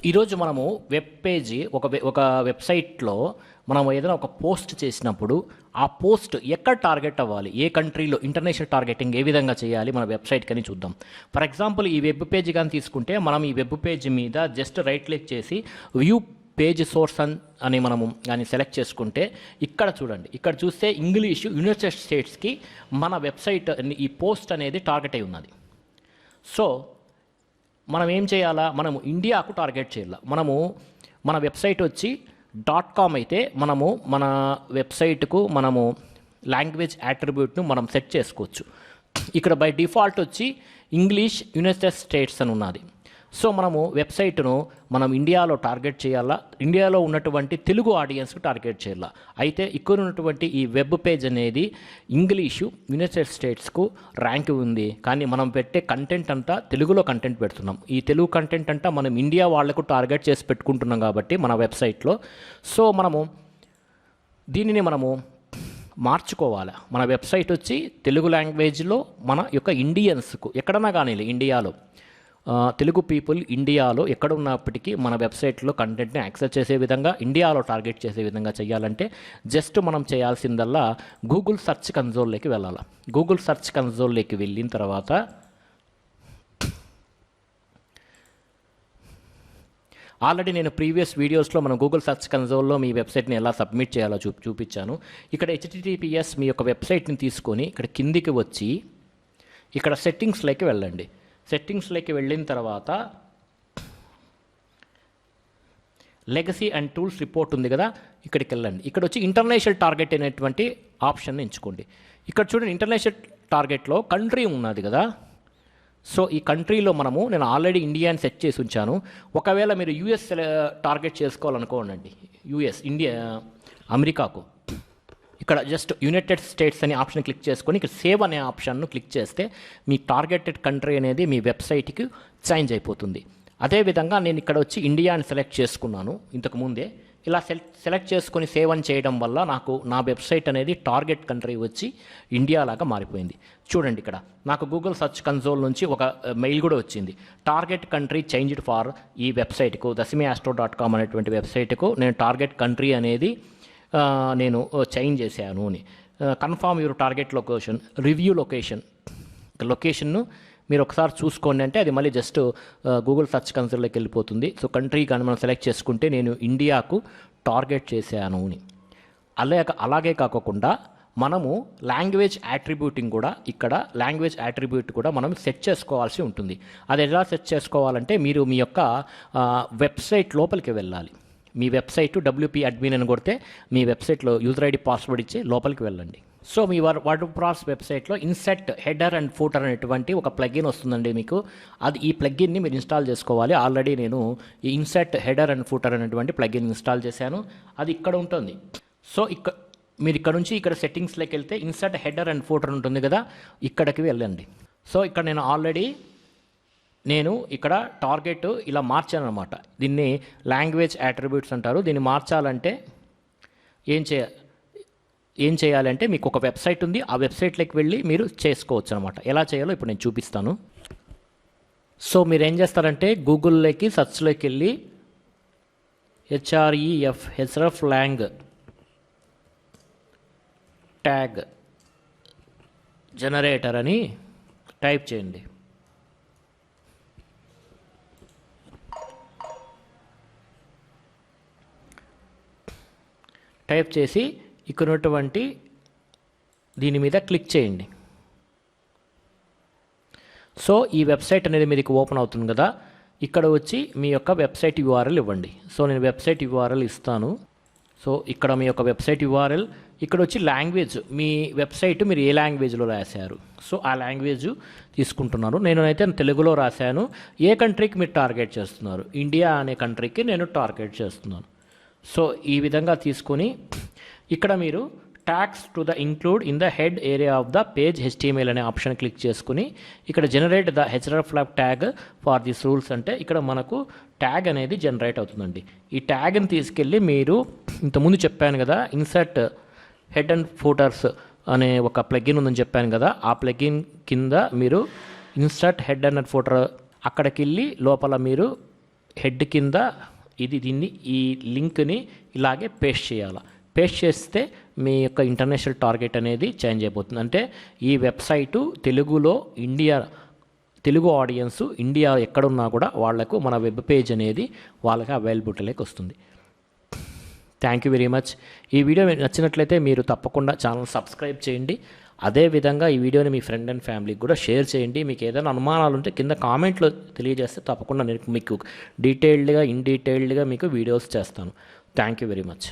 ఈరోజు మనము web page ఒక వెబ్సైట్లో మనం ఏదైనా ఒక పోస్ట్ చేసినప్పుడు ఆ పోస్ట్ ఎక్కడ టార్గెట్ అవ్వాలి, ఏ కంట్రీలో ఇంటర్నేషనల్ టార్గెటింగ్ ఏ విధంగా చేయాలి మన వెబ్సైట్ కని చూద్దాం. ఫర్ ఎగ్జాంపుల్ ఈ వెబ్ పేజీ కానీ తీసుకుంటే మనం ఈ వెబ్ పేజీ మీద జస్ట్ రైట్ క్లిక్ చేసి వ్యూ పేజ్ సోర్స్ అని మనము దాన్ని సెలెక్ట్ చేసుకుంటే ఇక్కడ చూడండి, ఇక్కడ చూస్తే ఇంగ్లీష్ యునైటెడ్ స్టేట్స్కి మన వెబ్సైట్ ఈ పోస్ట్ అనేది టార్గెట్ అయి ఉన్నది. సో మనం ఏం చేయాలా, మనము ఇండియాకు టార్గెట్ చేయాలి. మనము మన వెబ్సైట్ వచ్చి .com అయితే మనము మన వెబ్సైట్కు మనము లాంగ్వేజ్ యాట్రిబ్యూట్ను మనం సెట్ చేసుకోవచ్చు. ఇక్కడ బై డిఫాల్ట్ వచ్చి ఇంగ్లీష్ యునైటెడ్ స్టేట్స్ అని ఉన్నది. సో మనము వెబ్సైట్ను మనం ఇండియాలో టార్గెట్ చేయాలా, ఇండియాలో ఉన్నటువంటి తెలుగు ఆడియన్స్కు టార్గెట్ చేయాలా. అయితే ఇక్కడ ఉన్నటువంటి ఈ వెబ్ పేజ్ అనేది ఇంగ్లీషు యునైటెడ్ స్టేట్స్కు ర్యాంక్ ఉంది, కానీ మనం పెట్టే కంటెంట్ అంతా తెలుగులో కంటెంట్ పెడుతున్నాం. ఈ తెలుగు కంటెంట్ అంతా మనం ఇండియా వాళ్లకు టార్గెట్ చేసి పెట్టుకుంటున్నాం కాబట్టి మన వెబ్సైట్లో. సో మనము దీనిని మనము మార్చుకోవాలి. మన వెబ్సైట్ వచ్చి తెలుగు లాంగ్వేజ్లో మన యొక్క ఇండియన్స్కు ఎక్కడన్నా కానీ ఇండియాలో తెలుగు పీపుల్ ఇండియాలో ఎక్కడ ఉన్నప్పటికీ మన వెబ్సైట్లో కంటెంట్ని యాక్సెస్ చేసే విధంగా, ఇండియాలో టార్గెట్ చేసే విధంగా చేయాలంటే జస్ట్ మనం చేయాల్సిందల్లా గూగుల్ సెర్చ్ కన్సోల్లోకి వెళ్ళాలి. గూగుల్ సెర్చ్ కన్సోల్లోకి వెళ్ళిన తర్వాత ఆల్రెడీ నేను ప్రీవియస్ వీడియోస్లో మనం గూగుల్ సెర్చ్ కన్సోల్లో మీ వెబ్సైట్ని ఎలా సబ్మిట్ చేయాలో చూపించాను. ఇక్కడ HTTPS మీ యొక్క వెబ్సైట్ని తీసుకొని ఇక్కడ కిందికి వచ్చి ఇక్కడ సెట్టింగ్స్లోకి వెళ్ళండి. సెట్టింగ్స్లోకి వెళ్ళిన తర్వాత లెగసీ అండ్ టూల్స్ రిపోర్ట్ ఉంది కదా, ఇక్కడికి వెళ్ళండి. ఇక్కడ వచ్చి ఇంటర్నేషనల్ టార్గెట్ అనేటువంటి ఆప్షన్ ఎంచుకోండి. ఇక్కడ చూడండి, ఇంటర్నేషనల్ టార్గెట్లో కంట్రీ ఉన్నది కదా. సో ఈ కంట్రీలో నేను ఆల్రెడీ ఇండియా అని సెట్ చేసి ఉంచాను. ఒకవేళ మీరు US టార్గెట్ చేసుకోవాలనుకోండి, ఇండియా అమెరికాకు, ఇక్కడ జస్ట్ యునైటెడ్ స్టేట్స్ అనే ఆప్షన్ క్లిక్ చేసుకొని ఇక్కడ సేవ్ అనే ఆప్షన్ను క్లిక్ చేస్తే మీ టార్గెటెడ్ కంట్రీ అనేది మీ వెబ్సైట్కి చేంజ్ అయిపోతుంది. అదేవిధంగా నేను ఇక్కడ వచ్చి ఇండియా అని సెలెక్ట్ చేసుకున్నాను ఇంతకుముందే. ఇలా సెలెక్ట్ చేసుకొని సేవ్ అని చేయడం వల్ల నాకు నా వెబ్సైట్ అనేది టార్గెట్ కంట్రీ వచ్చి ఇండియా లాగా మారిపోయింది. చూడండి, ఇక్కడ నాకు గూగుల్ సెర్చ్ కన్సోల్ నుంచి ఒక మెయిల్ కూడా వచ్చింది. టార్గెట్ కంట్రీ చేంజ్డ్ ఫార్ ఈ వెబ్సైట్కు dasimiastro.com అనేటువంటి వెబ్సైట్కు నేను టార్గెట్ కంట్రీ అనేది నేను చేంజ్ చేశాను అని. Confirm your target location, review లొకేషన్ను మీరు ఒకసారి చూసుకోండి అంటే అది మళ్ళీ జస్ట్ గూగుల్ సెర్చ్ కన్సోల్లోకి వెళ్ళిపోతుంది. సో కంట్రీ కానీ మనం సెలెక్ట్ చేసుకుంటే నేను ఇండియాకు టార్గెట్ చేశాను అని. అలాగే కాకుండా మనము లాంగ్వేజ్ యాట్రిబ్యూటింగ్ కూడా, ఇక్కడ లాంగ్వేజ్ యాట్రిబ్యూట్ కూడా మనం సెట్ చేసుకోవాల్సి ఉంటుంది. అది ఎలా సెట్ చేసుకోవాలంటే మీరు మీ యొక్క వెబ్సైట్ లోపలికి వెళ్ళాలి. మీ వెబ్సైట్ WP అడ్మిన్ అని కొడితే మీ వెబ్సైట్లో యూజర్ ID పాస్వర్డ్ ఇచ్చి లోపలికి వెళ్ళండి. సో మీ వర్డ్ప్రెస్ వెబ్సైట్లో ఇన్సెట్ హెడర్ అండ్ ఫూటర్ అనేటువంటి ఒక ప్లగిన్ వస్తుందండి మీకు. ఈ ప్లగిన్ని మీరు ఇన్స్టాల్ చేసుకోవాలి. ఆల్రెడీ నేను ఈ ఇన్సెట్ హెడర్ అండ్ ఫూటర్ అనేటువంటి ప్లగిన్ ఇన్స్టాల్ చేశాను. అది ఇక్కడ ఉంటుంది. సో మీరు ఇక్కడ నుంచి ఇక్కడ సెట్టింగ్స్లోకి వెళ్తే ఇన్సెట్ హెడర్ అండ్ ఫూటర్ ఉంటుంది కదా, ఇక్కడికి వెళ్ళండి. సో ఇక్కడ నేను ఇక్కడ టార్గెట్ ఇలా మార్చాను అనమాట. దీన్ని లాంగ్వేజ్ యాట్రిబ్యూట్స్ అంటారు. దీన్ని మార్చాలంటే ఏం చేయాలంటే మీకు ఒక వెబ్సైట్ ఉంది, ఆ వెబ్సైట్లోకి వెళ్ళి మీరు చేసుకోవచ్చు అనమాట. ఎలా చేయాలో ఇప్పుడు నేను చూపిస్తాను. సో మీరు ఏం చేస్తారంటే గూగుల్లోకి సెర్చ్లోకి వెళ్ళి hreflang ట్యాగ్ జనరేటర్ అని టైప్ చేయండి. టైప్ చేసి ఇక్కడ ఉన్నటువంటి దీని మీద క్లిక్ చేయండి. సో ఈ వెబ్సైట్ అనేది మీకు ఓపెన్ అవుతుంది కదా, ఇక్కడ వచ్చి మీ యొక్క వెబ్సైట్ URL ఇవ్వండి. సో నేను వెబ్సైట్ URL ఇస్తాను. సో ఇక్కడ మీ యొక్క వెబ్సైట్ URL, ఇక్కడ వచ్చి లాంగ్వేజ్, మీ వెబ్సైట్ మీరు ఏ లాంగ్వేజ్లో రాశారు, సో ఆ లాంగ్వేజ్ తీసుకుంటున్నారు. నేనైతే తెలుగులో రాశాను. ఏ కంట్రీకి మీరు టార్గెట్ చేస్తున్నారు, ఇండియా అనే కంట్రీకి నేను టార్గెట్ చేస్తున్నాను. సో ఈ విధంగా తీసుకొని ఇక్కడ మీరు tags to the include in the head area of the page HTML అనే ఆప్షన్ క్లిక్ చేసుకుని ఇక్కడ generate the hreflang tag for this rules అంటే ఇక్కడ మనకు ట్యాగ్ అనేది జనరేట్ అవుతుందండి. ఈ ట్యాగ్ని తీసుకెళ్ళి మీరు ఇంతకుముందు చెప్పాను కదా, ఇన్సర్ట్ హెడ్ అండ్ ఫూటర్స్ అనే ఒక ప్లగిన్ ఉందని చెప్పాను కదా, ఆ ప్లగిన్ కింద మీరు ఇన్సర్ట్ హెడ్ అండ్ ఫూటర్ అక్కడికి వెళ్ళి లోపల మీరు హెడ్ కింద దీన్ని ఈ లింక్ని ఇలాగే పేస్ట్ చేయాలి. పేస్ట్ చేస్తే మీ యొక్క ఇంటర్నేషనల్ టార్గెట్ అనేది చేంజ్ అయిపోతుంది. అంటే ఈ వెబ్సైటు తెలుగులో తెలుగు ఆడియన్స్ ఇండియా ఎక్కడున్నా కూడా వాళ్లకు మన వెబ్ పేజ్ అనేది వాళ్ళకి అవైలబిలిటీలోకి వస్తుంది. Thank you very much. ఈ వీడియో నచ్చినట్లయితే మీరు తప్పకుండా ఛానల్ సబ్స్క్రైబ్ చేయండి. అదేవిధంగా ఈ వీడియోని మీ ఫ్రెండ్ అండ్ ఫ్యామిలీకి కూడా షేర్ చేయండి. మీకు ఏదైనా అనుమానాలు ఉంటే కింద కామెంట్లో తెలియజేస్తే తప్పకుండా నేను మీకు డీటెయిల్డ్గా మీకు వీడియోస్ చేస్తాను. Thank you very much.